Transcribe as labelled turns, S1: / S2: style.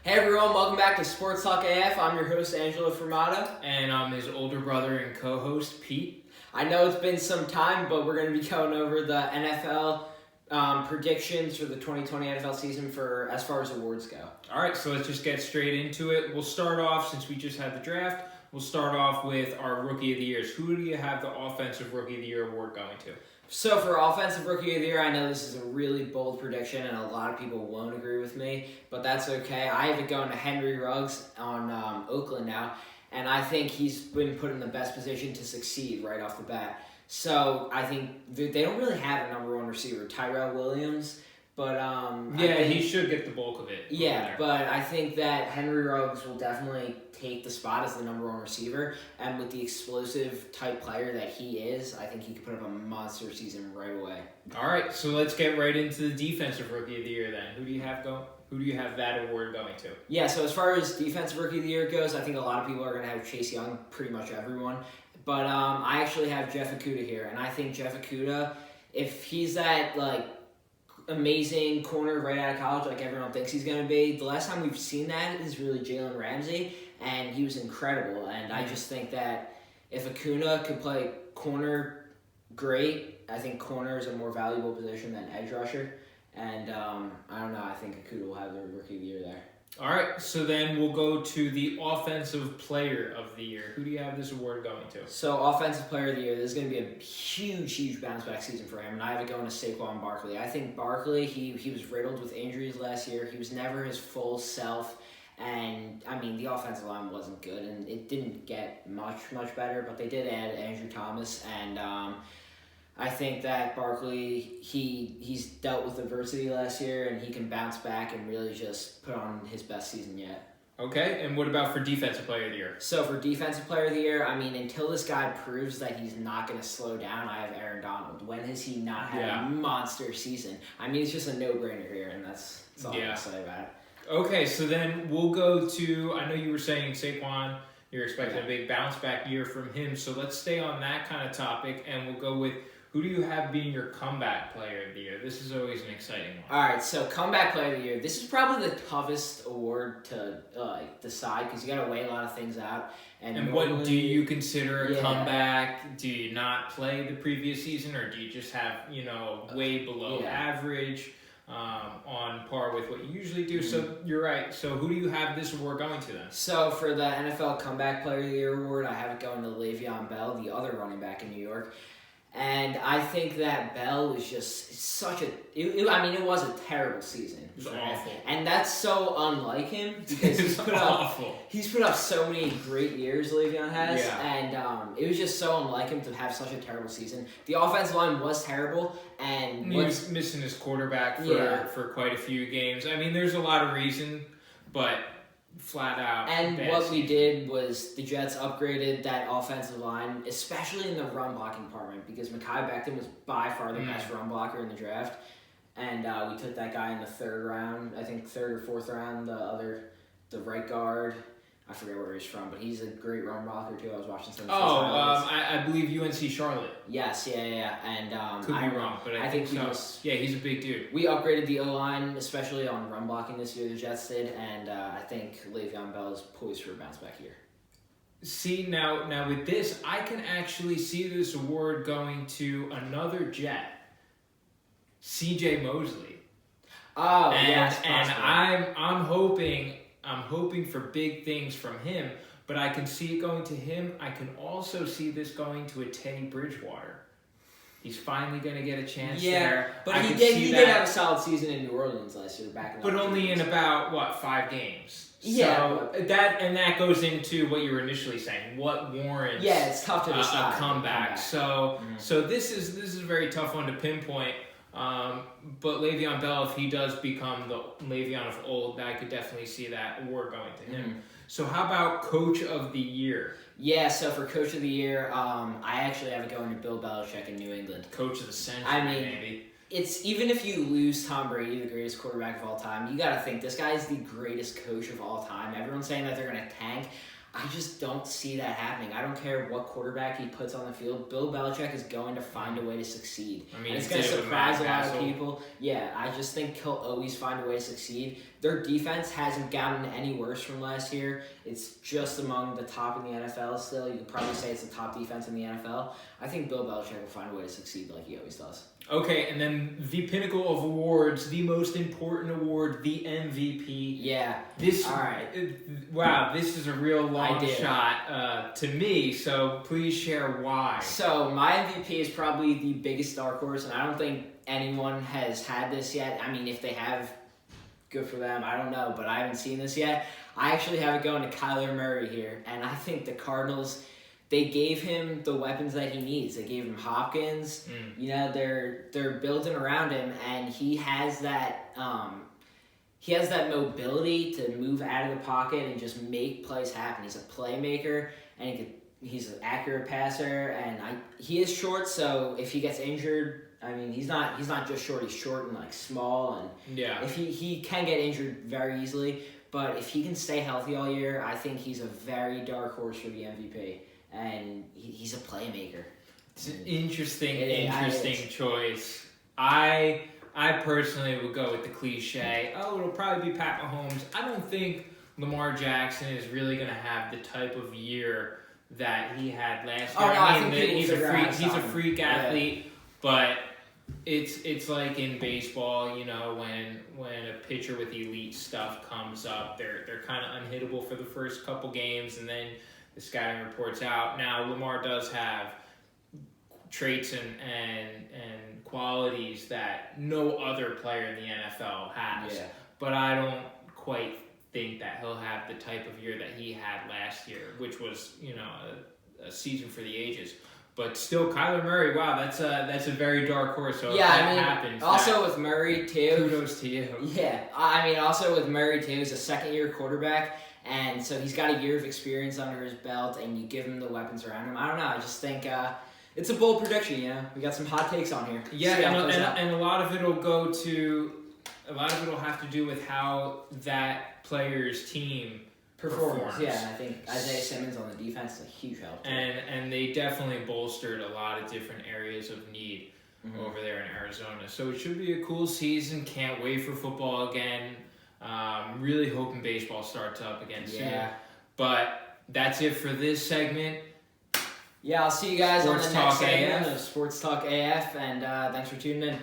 S1: Hey everyone, welcome back to Sports Talk AF. I'm your host, Angelo Fermata.
S2: And I'm his older brother and co-host, Pete.
S1: I know it's been some time, but we're going to be going over the NFL predictions for the 2020 NFL season for as far as awards go.
S2: All right, so let's just get straight into it. We'll start off, since we just had the draft, we'll start off with our Rookie of the Years. Who do you have the Offensive Rookie of the Year award going to?
S1: So for Offensive Rookie of the Year, I know this is a really bold prediction and a lot of people won't agree with me, but that's okay. I have it going to Henry Ruggs on Oakland now, and I think he's been put in the best position to succeed right off the bat. So I think they don't really have a number one receiver, Tyrell Williams, but
S2: he should get the bulk of it.
S1: Yeah, but I think that Henry Ruggs will definitely take the spot as the number one receiver, and with the explosive type player that he is, I think he could put up a monster season right away.
S2: All right, so let's get right into the Defensive Rookie of the Year then. Who do you have that award going to?
S1: Yeah, so as far as Defensive Rookie of the Year goes, I think a lot of people are going to have Chase Young, pretty much everyone. But I actually have Jeff Okudah here, and I think Jeff Okudah, if he's that amazing corner right out of college like everyone thinks he's going to be, the last time we've seen that is really Jalen Ramsey, and he was incredible. And I just think that if Okudah could play corner great, I think corner is a more valuable position than edge rusher. And I don't know, I think Okudah will have the Rookie of the Year there.
S2: All right, so then we'll go to the Offensive Player of the Year. Who do you have this award going to?
S1: So, Offensive Player of the Year, this is going to be a huge bounce-back season for him, and I have it going to Saquon Barkley. I think Barkley, he was riddled with injuries last year. He was never his full self, and, I mean, the offensive line wasn't good, and it didn't get much better, but they did add Andrew Thomas, and I think that Barkley, he's dealt with adversity last year, and he can bounce back and really just put on his best season yet.
S2: Okay, and what about for Defensive Player of the Year?
S1: So for Defensive Player of the Year, I mean, until this guy proves that he's not going to slow down, I have Aaron Donald. When has he not had a monster season? I mean, it's just a no-brainer here, and that's all I'm going to say about it.
S2: Okay, so then we'll go to, I know you were saying Saquon, you're expecting a big bounce-back year from him, so let's stay on that kind of topic, and we'll go with, who do you have being your comeback player of the year? This is always an exciting one.
S1: All right, so comeback player of the year. This is probably the toughest award to decide because you got to weigh a lot of things out.
S2: And what do you consider a comeback? Do you not play the previous season, or do you just have way below average, on par with what you usually do? So you're right. So who do you have this award going to then?
S1: So for the NFL Comeback Player of the Year award, I have it going to Le'Veon Bell, the other running back in New York. And I think that Bell was just such a... it was a terrible season.
S2: It was awful.
S1: And that's so unlike him because he's put up so many great years, Le'Veon has.
S2: Yeah.
S1: And it was just so unlike him to have such a terrible season. The offensive line was terrible. And
S2: he was missing his quarterback for quite a few games. I mean, there's a lot of reason, but... flat out.
S1: And what we did was the Jets upgraded that offensive line, especially in the run blocking department, because Mekhi Becton was by far the best run blocker in the draft. And we took that guy in the third round, I think third or fourth round, the right guard. I forget where he's from, but he's a great run blocker too. I was watching some of his highlights.
S2: I believe UNC Charlotte.
S1: Yes, yeah. And
S2: could be wrong, but I think so. Yeah, he's a big dude.
S1: We upgraded the O-line, especially on run blocking this year, the Jets did, and I think Le'Veon Bell is poised for a bounce back year.
S2: See, now with this, I can actually see this award going to another Jet, C.J. Mosley.
S1: Oh,
S2: yes, and I'm hoping for big things from him, but I can see it going to him. I can also see this going to a Teddy Bridgewater. He's finally going to get a chance there.
S1: But he did have a solid season in New Orleans last year,
S2: but only in about 5 games.
S1: Yeah,
S2: so that goes into what you were initially saying. What warrants?
S1: Yeah, it's tough to decide.
S2: A comeback. So this is a very tough one to pinpoint. But Le'Veon Bell, if he does become the Le'Veon of old, I could definitely see that award going to him. So how about Coach of the Year?
S1: Yeah, so for Coach of the Year, I actually have it going to Bill Belichick in New England.
S2: Coach of the century, maybe.
S1: It's even if you lose Tom Brady, the greatest quarterback of all time, you got to think this guy is the greatest coach of all time. Everyone's saying that they're going to tank. I just don't see that happening. I don't care what quarterback he puts on the field. Bill Belichick is going to find a way to succeed.
S2: I mean,
S1: and it's going to surprise a lot of people. Yeah, I just think he'll always find a way to succeed. Their defense hasn't gotten any worse from last year. It's just among the top in the NFL still. You could probably say it's the top defense in the NFL. I think Bill Belichick will find a way to succeed like he always does.
S2: Okay, and then the pinnacle of awards, the most important award, the MVP.
S1: Yeah.
S2: All right. Wow, this is a real long shot to me, so please share why.
S1: So my MVP is probably the biggest dark horse, and I don't think anyone has had this yet. I mean, if they have, good for them. I don't know, but I haven't seen this yet. I actually have it going to Kyler Murray here, and I think the Cardinals, they gave him the weapons that he needs. They gave him Hopkins. You know, they're building around him, and he has that mobility to move out of the pocket and just make plays happen. He's a playmaker, and he's an accurate passer, and he is short. So if he gets injured, I mean, he's not just short. He's short and like small, and if he can get injured very easily. But if he can stay healthy all year, I think he's a very dark horse for the MVP. And he's a playmaker.
S2: It's an interesting choice. I personally would go with the cliche. Oh, it'll probably be Pat Mahomes. I don't think Lamar Jackson is really going to have the type of year that he had last year.
S1: I think
S2: he's a freak athlete, but it's like in baseball, you know, when a pitcher with elite stuff comes up, they're kind of unhittable for the first couple games, and then the scouting reports out. Now, Lamar does have traits and qualities that no other player in the NFL has. Yeah. But I don't quite think that he'll have the type of year that he had last year, which was, you know, a season for the ages. But still, Kyler Murray, wow, that's a very dark horse. So
S1: yeah,
S2: if that
S1: I mean,
S2: happens,
S1: also with Murray too.
S2: Kudos to you.
S1: Yeah, I mean, also with Murray too, he's a second-year quarterback. And so he's got a year of experience under his belt, and you give him the weapons around him. I don't know. I just think it's a bold prediction, you know? We got some hot takes on here.
S2: Yeah, and a lot of it will have to do with how that player's team performs.
S1: Yeah, and I think Isaiah Simmons on the defense is a huge help too.
S2: And they definitely bolstered a lot of different areas of need over there in Arizona. So it should be a cool season. Can't wait for football again. Really hoping baseball starts up again soon. But that's it for this segment.
S1: Yeah, I'll see you guys on the next segment of Sports Talk AF, and thanks for tuning in.